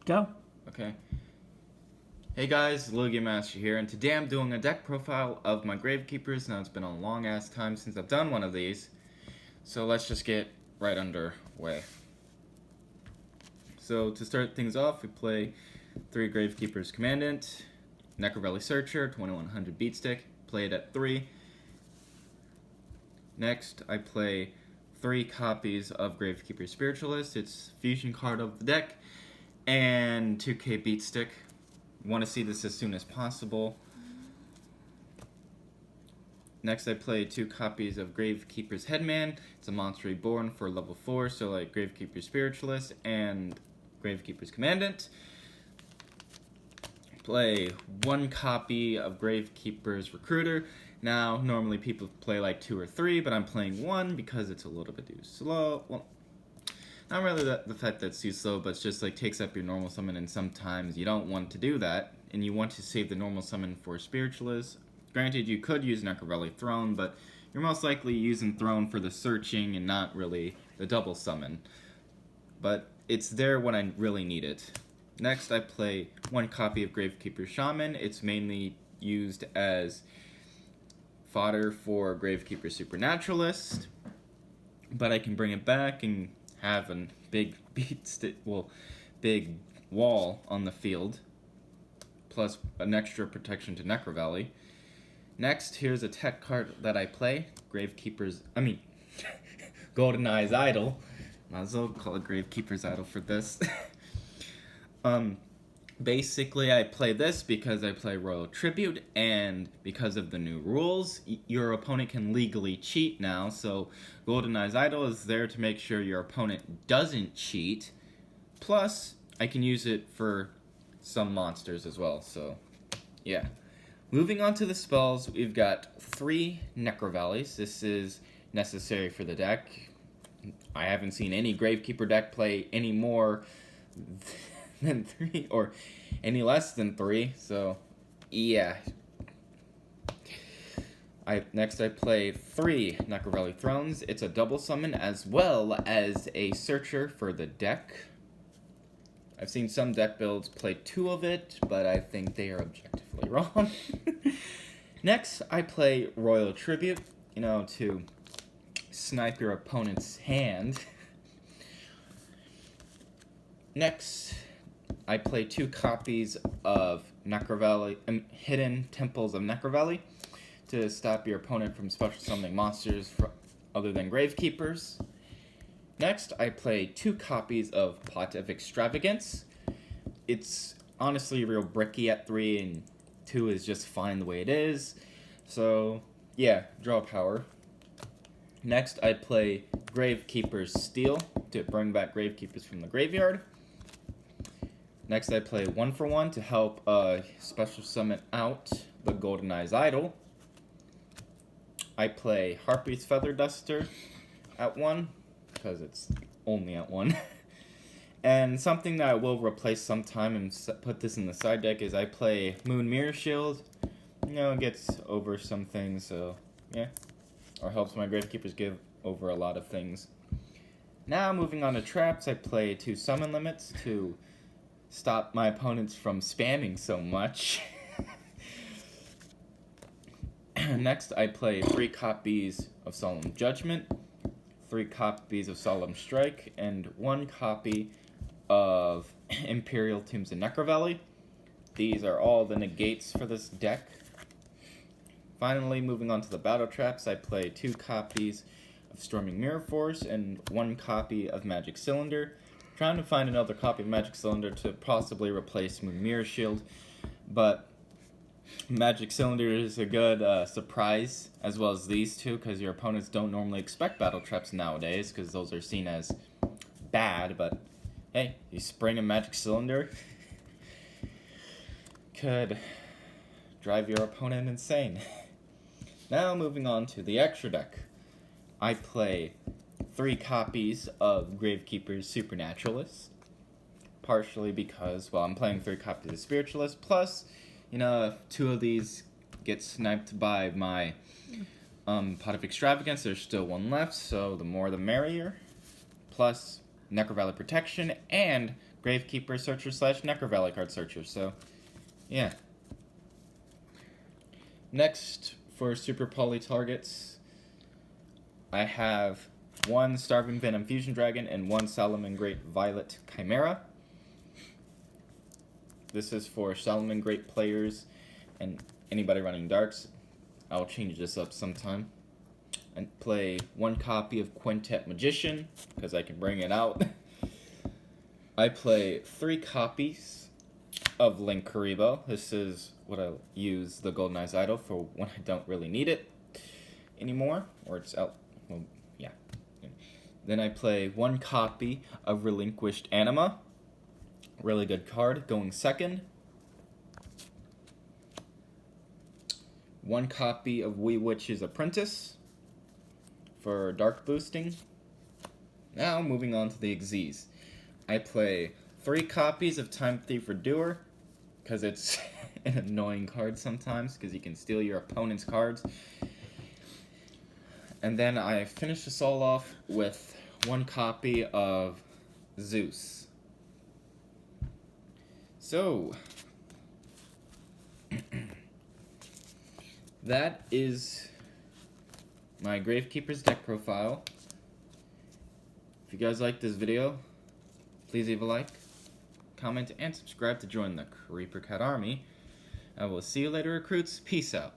Go. Okay. Hey guys, Lugiamaster here, and today I'm doing a deck profile of my Gravekeepers. Now it's been a long ass time since I've done one of these, so let's just get right underway. So to start things off, we play 3 Gravekeepers Commandant, Necrovelli Searcher, 2100 Beatstick, play it at 3. Next, I play 3 copies of Gravekeeper Spiritualist, it's fusion card of the deck, and 2k Beatstick. Want to see this as soon as possible. Next, I play 2 copies of Gravekeeper's Headman. It's a monster reborn for level 4, so like Gravekeeper Spiritualist and Gravekeeper's Commandant. Play 1 copy of Gravekeeper's Recruiter. Now, normally people play like 2 or 3, but I'm playing 1 because it's a little bit too slow. Well, not really the fact that it's too slow, but it's just like takes up your normal summon, and sometimes you don't want to do that, and you want to save the normal summon for Spiritualist. Granted, you could use Necrovelli Throne, but you're most likely using Throne for the searching and not really the double summon. But it's there when I really need it. Next, I play 1 copy of Gravekeeper Shaman. It's mainly used as fodder for Gravekeeper Supernaturalist, but I can bring it back and have a big big wall on the field, plus an extra protection to Necrovelli. Next, here's a tech card that I play, Golden Eye's Idol. Might as well call it Gravekeeper's Idol for this. Basically, I play this because I play Royal Tribute, and because of the new rules, your opponent can legally cheat now, so Golden Eye's Idol is there to make sure your opponent doesn't cheat. Plus, I can use it for some monsters as well, so yeah. Moving on to the spells, we've got 3 Necrovellis. This is necessary for the deck. I haven't seen any Gravekeeper deck play any more than 3 or any less than 3, so yeah. Next I play 3 Necrovelli Thrones. It's a double summon as well as a searcher for the deck. I've seen some deck builds play 2 of it, but I think they are objectively wrong. Next, I play Royal Tribute, to snipe your opponent's hand. Next, I play 2 copies of Hidden Temples of Necrovelli to stop your opponent from special summoning monsters other than Gravekeepers. Next, I play 2 copies of Pot of Extravagance. It's honestly real bricky at 3, and 2 is just fine the way it is. So, yeah, draw power. Next, I play Gravekeeper's Steel to bring back Gravekeepers from the graveyard. Next, I play 1 for 1 to help special summon out the Golden Eye's Idol. I play Harpy's Feather Duster at 1, because it's only at 1. And something that I will replace sometime and put this in the side deck is I play Moon Mirror Shield. It gets over some things, so yeah. Or helps my Gravekeepers give over a lot of things. Now, moving on to traps, I play 2 summon limits to stop my opponents from spamming so much. Next, I play 3 copies of Solemn Judgment, 3 copies of Solemn Strike, and 1 copy of Imperial Tombs of Necrovelli. These are all the negates for this deck. Finally, moving on to the battle traps, I play 2 copies of Storming Mirror Force and 1 copy of Magic Cylinder. Trying to find another copy of Magic Cylinder to possibly replace Moon Mirror Shield, but Magic Cylinder is a good surprise, as well as these 2, because your opponents don't normally expect battle traps nowadays, because those are seen as bad, but hey, you spring a Magic Cylinder could drive your opponent insane. Now, moving on to the extra deck. I play 3 copies of Gravekeeper's Supernaturalist, partially because, well, I'm playing 3 copies of Spiritualist, plus, if 2 of these get sniped by my Pot of Extravagance, there's still 1 left, so the more the merrier. Plus, Necrovelli Protection, and Gravekeeper searcher slash Necrovalley card searcher. So, yeah. Next, for super poly targets, I have one Starving Venom Fusion Dragon and one Salamangreat Violet Chimera. This is for Salamangreat players and anybody running darks. I'll change this up sometime. And play one copy of Quintet Magician, because I can bring it out. I play 3 copies of Link Karibo. This is what I'll use the Golden Eyes Idol for when I don't really need it anymore, or it's out. Well, yeah. Then I play 1 copy of Relinquished Anima. Really good card, going second. 1 copy of Wee Witch's Apprentice for dark boosting. Now moving on to the Xyz. I play 3 copies of Time Thief for Doer, because it's an annoying card sometimes, because you can steal your opponent's cards. And then I finish this all off with 1 copy of Zeus. So, that is my Gravekeeper's deck profile. If you guys like this video, please leave a like, comment, and subscribe to join the Creeper Cat Army. I will see you later, recruits. Peace out.